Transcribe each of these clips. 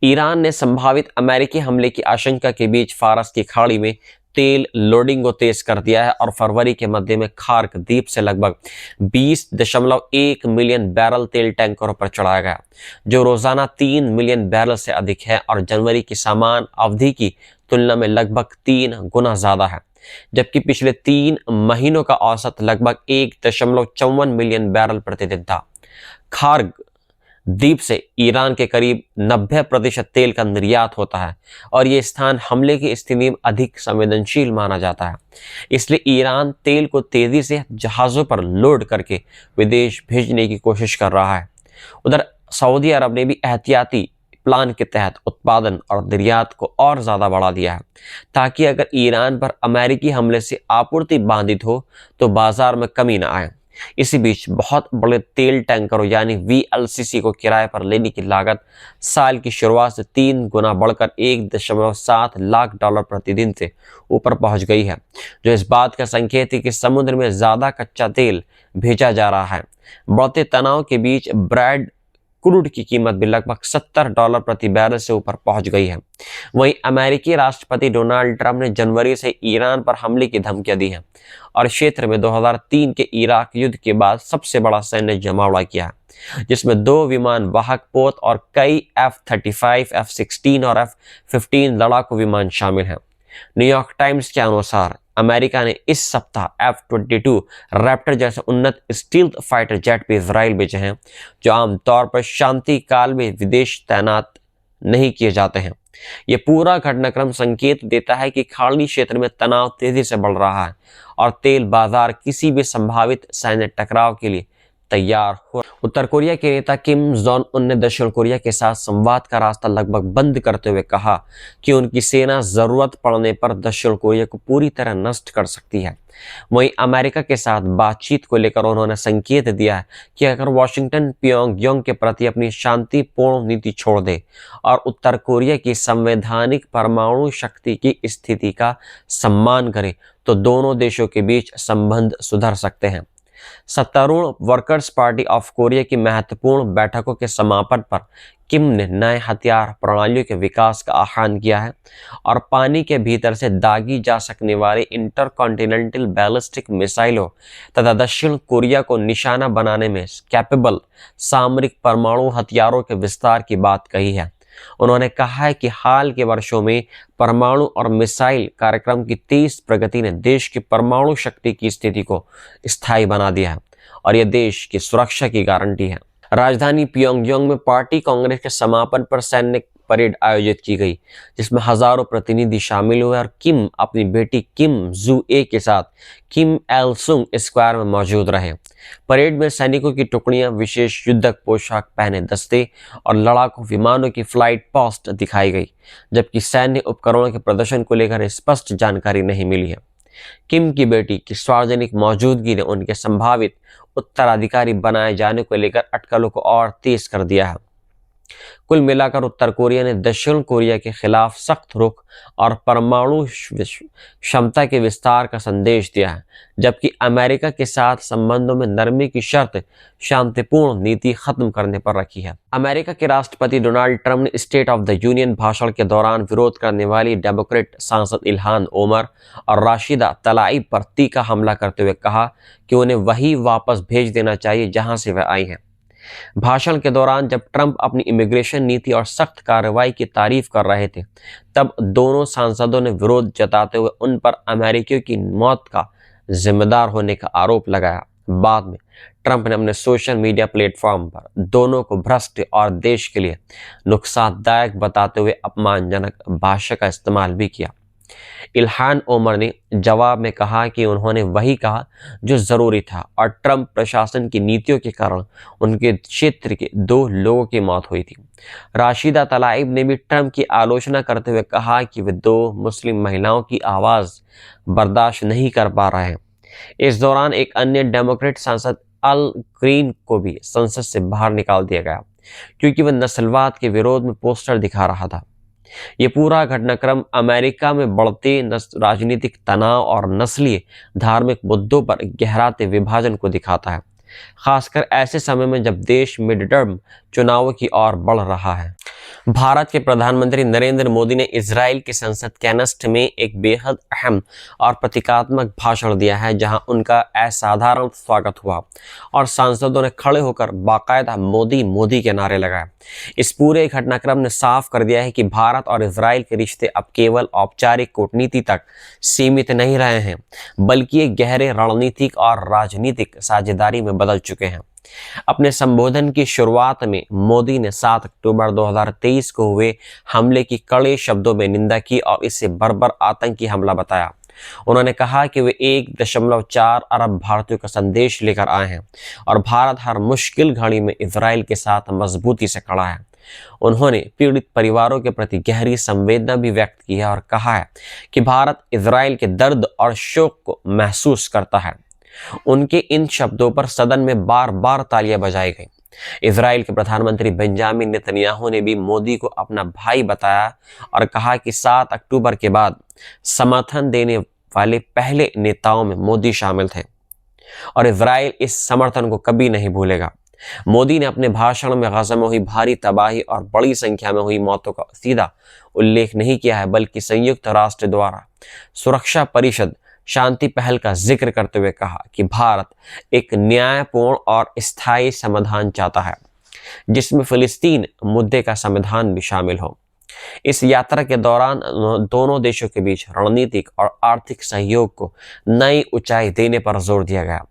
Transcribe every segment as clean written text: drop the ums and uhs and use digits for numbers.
Iran ने संभावित अमेरिकी हमले की आशंका के बीच फारस की खाड़ी में तेल लोडिंग को तेज कर दिया है और फरवरी के मध्य में खार्क द्वीप से लगभग 20.1 मिलियन बैरल तेल टैंकरों पर चढ़ाया गया, जो रोजाना 3 मिलियन बैरल से अधिक है और जनवरी की समान अवधि की तुलना में लगभग 3 गुना ज्यादा है, जबकि पिछले 3 महीनों का औसत लगभग 1.54 मिलियन बैरल प्रतिदिन था। खार्क द्वीप से ईरान के करीब 90% तेल का निर्यात होता है और ये स्थान हमले की स्थिति में अधिक संवेदनशील माना जाता है। इसलिए ईरान तेल को तेजी से जहाज़ों पर लोड करके विदेश भेजने की कोशिश कर रहा है। उधर सऊदी अरब ने भी एहतियाती प्लान के तहत उत्पादन और निर्यात को और ज़्यादा बढ़ा दिया है, ताकि अगर ईरान पर अमेरिकी हमले से आपूर्ति बाधित हो तो बाजार में कमी न आए। इसी बीच बहुत बड़े तेल टैंकरों यानी VLCC को किराए पर लेने की लागत साल की शुरुआत से 3 गुना बढ़कर 1.7 लाख डॉलर प्रतिदिन से ऊपर पहुंच गई है, जो इस बात का संकेत है कि समुद्र में ज्यादा कच्चा तेल भेजा जा रहा है। बढ़ते तनाव के बीच ब्रेड क्रूड की कीमत भी लगभग $70 प्रति बैरल से ऊपर पहुंच गई है। वहीं अमेरिकी राष्ट्रपति डोनाल्ड ट्रंप ने जनवरी से ईरान पर हमले की धमकियां दी हैं और क्षेत्र में 2003 के इराक युद्ध के बाद सबसे बड़ा सैन्य जमावड़ा किया है, जिसमें 2 विमान वाहक पोत और कई F-35, F-16 और F-15 लड़ाकू विमान शामिल हैं। न्यूयॉर्क टाइम्स के अनुसार अमेरिका ने इस सप्ताह F-22 रैप्टर जैसे उन्नत स्टील्थ फाइटर जेट भी इजराइल भेजे हैं, जो आमतौर पर शांति काल में विदेश तैनात नहीं किए जाते हैं। ये पूरा घटनाक्रम संकेत देता है कि खाड़ी क्षेत्र में तनाव तेजी से बढ़ रहा है और तेल बाजार किसी भी संभावित सैन्य टकराव के लिए तैयार हो। उत्तर कोरिया के नेता किम जोंग उन ने दक्षिण कोरिया के साथ संवाद का रास्ता लगभग बंद करते हुए कहा कि उनकी सेना जरूरत पड़ने पर दक्षिण कोरिया को पूरी तरह नष्ट कर सकती है। वहीं अमेरिका के साथ बातचीत को लेकर उन्होंने संकेत दिया है कि अगर वॉशिंगटन प्योंगयांग के प्रति अपनी शांतिपूर्ण नीति छोड़ दे और उत्तर कोरिया की संवैधानिक परमाणु शक्ति की स्थिति का सम्मान करे तो दोनों देशों के बीच संबंध सुधर सकते हैं। सत्तारूढ़ वर्कर्स पार्टी ऑफ कोरिया की महत्वपूर्ण बैठकों के समापन पर किम ने नए हथियार प्रणालियों के विकास का आह्वान किया है और पानी के भीतर से दागी जा सकने वाली इंटरकॉन्टिनेंटल बैलिस्टिक मिसाइलों तथा दक्षिण कोरिया को निशाना बनाने में कैपेबल सामरिक परमाणु हथियारों के विस्तार की बात कही है। उन्होंने कहा है कि हाल के वर्षों में परमाणु और मिसाइल कार्यक्रम की तेज प्रगति ने देश की परमाणु शक्ति की स्थिति को स्थायी बना दिया है और यह देश की सुरक्षा की गारंटी है। राजधानी प्योंगयांग में पार्टी कांग्रेस के समापन पर सैन्य परेड आयोजित की गई, जिसमें हजारों प्रतिनिधि शामिल हुए और किम अपनी बेटी किम जू ए के साथ किम एल सुंग स्क्वायर में मौजूद रहे। परेड में सैनिकों की टुकड़ियां, विशेष युद्धक पोशाक पहने दस्ते और लड़ाकू विमानों की फ्लाइट पोस्ट दिखाई गई, जबकि सैन्य उपकरणों के प्रदर्शन को लेकर स्पष्ट जानकारी नहीं मिली है। किम की बेटी की सार्वजनिक मौजूदगी ने उनके संभावित उत्तराधिकारी बनाए जाने को लेकर अटकलों को और तेज कर दिया है। कुल मिलाकर उत्तर कोरिया ने दक्षिण कोरिया के खिलाफ सख्त रुख और परमाणु क्षमता के विस्तार का संदेश दिया है, जबकि अमेरिका के साथ संबंधों में नरमी की शर्त शांतिपूर्ण नीति खत्म करने पर रखी है। अमेरिका के राष्ट्रपति डोनाल्ड ट्रंप ने स्टेट ऑफ द यूनियन भाषण के दौरान विरोध करने वाली डेमोक्रेट सांसद इल्हान ओमर और राशिदा तलाइब पर तीखा हमला करते हुए कहा कि उन्हें वही वापस भेज देना चाहिए जहां से वह आई हैं। भाषण के दौरान जब ट्रंप अपनी इमिग्रेशन नीति और सख्त कार्रवाई की तारीफ कर रहे थे, तब दोनों सांसदों ने विरोध जताते हुए उन पर अमेरिकियों की मौत का जिम्मेदार होने का आरोप लगाया। बाद में ट्रंप ने अपने सोशल मीडिया प्लेटफॉर्म पर दोनों को भ्रष्ट और देश के लिए नुकसानदायक बताते हुए अपमानजनक भाषा का इस्तेमाल भी किया। इल्हान ओमर ने जवाब में कहा कि उन्होंने वही कहा जो जरूरी था और ट्रंप प्रशासन की नीतियों के कारण उनके क्षेत्र के 2 लोगों की मौत हुई थी। राशिदा तलाइब ने भी ट्रंप की आलोचना करते हुए कहा कि वे 2 मुस्लिम महिलाओं की आवाज़ बर्दाश्त नहीं कर पा रहे हैं। इस दौरान एक अन्य डेमोक्रेट सांसद अल ग्रीन को भी संसद से बाहर निकाल दिया गया क्योंकि वह नस्लवाद के विरोध में पोस्टर दिखा रहा था। ये पूरा घटनाक्रम अमेरिका में बढ़ते राजनीतिक तनाव और नस्लीय धार्मिक मुद्दों पर गहराते विभाजन को दिखाता है, खासकर ऐसे समय में जब देश मिड टर्म चुनावों की ओर बढ़ रहा है। भारत के प्रधानमंत्री नरेंद्र मोदी ने इजराइल की संसद केनेस्ट में एक बेहद अहम और प्रतीकात्मक भाषण दिया है, जहां उनका असाधारण स्वागत हुआ और सांसदों ने खड़े होकर बाकायदा मोदी मोदी के नारे लगाए। इस पूरे घटनाक्रम ने साफ कर दिया है कि भारत और इजराइल के रिश्ते अब केवल औपचारिक कूटनीति तक सीमित नहीं रहे हैं, बल्कि एक गहरे रणनीतिक और राजनीतिक साझेदारी में बदल चुके हैं। अपने संबोधन की शुरुआत में मोदी ने 7 अक्टूबर 2023 को हुए हमले की कड़े शब्दों में निंदा की और इसे बर्बर आतंकी हमला बताया। उन्होंने कहा कि वे 1.4 अरब भारतीयों का संदेश लेकर आए हैं और भारत हर मुश्किल घड़ी में इजराइल के साथ मजबूती से खड़ा है। उन्होंने पीड़ित परिवारों के प्रति गहरी संवेदना भी व्यक्त की है और कहा है कि भारत इजराइल के दर्द और शोक को महसूस करता है। उनके इन शब्दों पर सदन में बार बार तालियां बजाई गई। इजराइल के प्रधानमंत्री बेंजामिन नेतन्याहू ने भी मोदी को अपना भाई बताया और कहा कि 7 अक्टूबर के बाद समर्थन देने वाले पहले नेताओं में मोदी शामिल थे और इजराइल इस समर्थन को कभी नहीं भूलेगा। मोदी ने अपने भाषण में गजा में हुई भारी तबाही और बड़ी संख्या में हुई मौतों का सीधा उल्लेख नहीं किया है, बल्कि संयुक्त राष्ट्र द्वारा सुरक्षा परिषद शांति पहल का जिक्र करते हुए कहा कि भारत एक न्यायपूर्ण और स्थायी समाधान चाहता है, जिसमें फिलिस्तीन मुद्दे का समाधान भी शामिल हो। इस यात्रा के दौरान दोनों देशों के बीच रणनीतिक और आर्थिक सहयोग को नई ऊंचाई देने पर जोर दिया गया।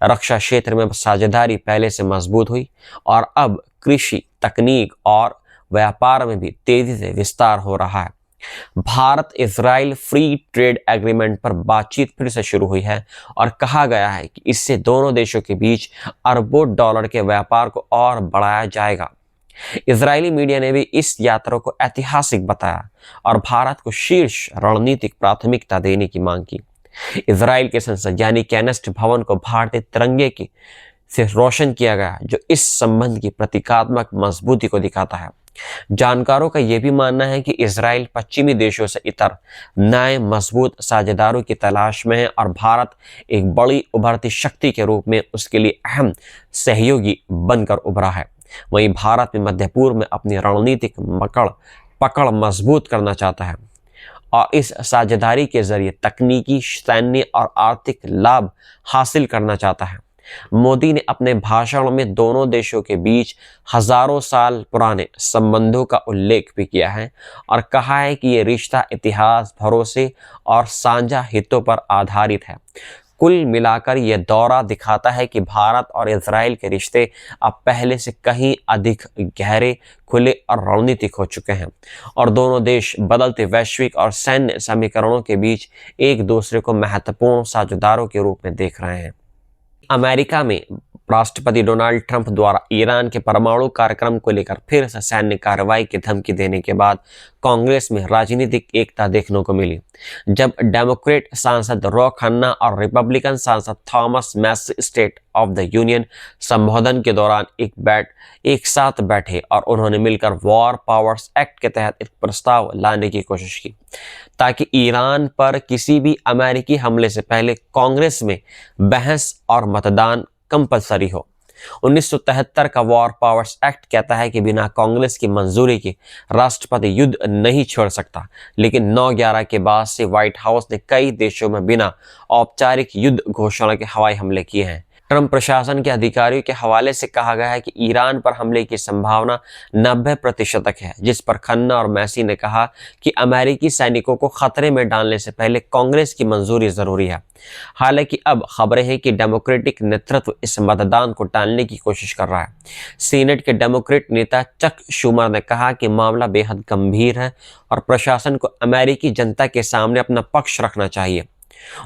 रक्षा क्षेत्र में साझेदारी पहले से मजबूत हुई और अब कृषि, तकनीक और व्यापार में भी तेजी से विस्तार हो रहा है। Bharat Israel free trade agreement पर बातचीत फिर से शुरू हुई है और कहा गया है कि इससे दोनों देशों के बीच अरबों डॉलर के व्यापार को और बढ़ाया जाएगा। इजरायली मीडिया ने भी इस यात्रा को ऐतिहासिक बताया और भारत को शीर्ष रणनीतिक प्राथमिकता देने की मांग की। इजराइल के संसद यानी केनेस्ट भवन को भारतीय तिरंगे की से रोशन किया गया, जो इस संबंध की प्रतीकात्मक मजबूती को दिखाता है। जानकारों का यह भी मानना है कि इजराइल पश्चिमी देशों से इतर नए मजबूत साझेदारों की तलाश में है और भारत एक बड़ी उभरती शक्ति के रूप में उसके लिए अहम सहयोगी बनकर उभरा है। वहीं भारत में मध्य पूर्व में अपनी रणनीतिक पकड़ मजबूत करना चाहता है और इस साझेदारी के जरिए तकनीकी, सैन्य और आर्थिक लाभ हासिल करना चाहता है। मोदी ने अपने भाषण में दोनों देशों के बीच हजारों साल पुराने संबंधों का उल्लेख भी किया है और कहा है कि ये रिश्ता इतिहास, भरोसे और साझा हितों पर आधारित है। कुल मिलाकर यह दौरा दिखाता है कि भारत और इजराइल के रिश्ते अब पहले से कहीं अधिक गहरे, खुले और रणनीतिक हो चुके हैं और दोनों देश बदलते वैश्विक और सैन्य समीकरणों के बीच एक दूसरे को महत्वपूर्ण साझेदारों के रूप में देख रहे हैं। अमेरिका में राष्ट्रपति डोनाल्ड ट्रंप द्वारा ईरान के परमाणु कार्यक्रम को लेकर फिर से सैन्य कार्रवाई की धमकी देने के बाद कांग्रेस में राजनीतिक एकता देखने को मिली, जब डेमोक्रेट सांसद रो खन्ना और रिपब्लिकन सांसद Thomas Massie State of the Union संबोधन के दौरान एक साथ बैठे और उन्होंने मिलकर वॉर पावर्स एक्ट के तहत एक प्रस्ताव लाने की कोशिश की ताकि ईरान पर किसी भी अमेरिकी हमले से पहले कांग्रेस में बहस और मतदान कंपलसरी हो। 1973 का वॉर पावर्स एक्ट कहता है कि बिना कांग्रेस की मंजूरी के राष्ट्रपति युद्ध नहीं छोड़ सकता, लेकिन 9/11 के बाद से व्हाइट हाउस ने कई देशों में बिना औपचारिक युद्ध घोषणा के हवाई हमले किए हैं। ट्रंप प्रशासन के अधिकारियों के हवाले से कहा गया है कि ईरान पर हमले की संभावना 90% है, जिस पर खन्ना और मैसी ने कहा कि अमेरिकी सैनिकों को खतरे में डालने से पहले कांग्रेस की मंजूरी जरूरी है। हालांकि अब खबरें हैं कि डेमोक्रेटिक नेतृत्व इस मतदान को टालने की कोशिश कर रहा है। सीनेट के डेमोक्रेट नेता चक शूमर ने कहा कि मामला बेहद गंभीर है और प्रशासन को अमेरिकी जनता के सामने अपना पक्ष रखना चाहिए।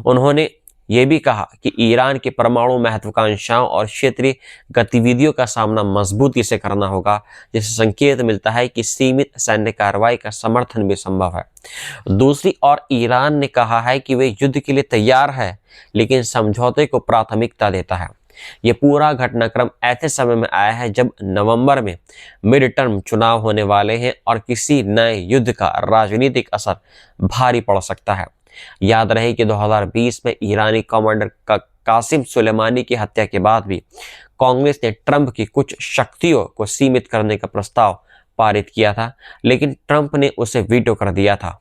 उन्होंने यह भी कहा कि ईरान की परमाणु महत्वाकांक्षाओं और क्षेत्रीय गतिविधियों का सामना मजबूती से करना होगा, जिससे संकेत मिलता है कि सीमित सैन्य कार्रवाई का समर्थन भी संभव है। दूसरी ओर ईरान ने कहा है कि वे युद्ध के लिए तैयार है, लेकिन समझौते को प्राथमिकता देता है। यह पूरा घटनाक्रम ऐसे समय में आया है जब नवंबर में मिड टर्म चुनाव होने वाले हैं और किसी नए युद्ध का राजनीतिक असर भारी पड़ सकता है। याद रहे कि 2020 में ईरानी कमांडर कासिम सुलेमानी की हत्या के बाद भी कांग्रेस ने ट्रंप की कुछ शक्तियों को सीमित करने का प्रस्ताव पारित किया था, लेकिन ट्रंप ने उसे वीटो कर दिया था।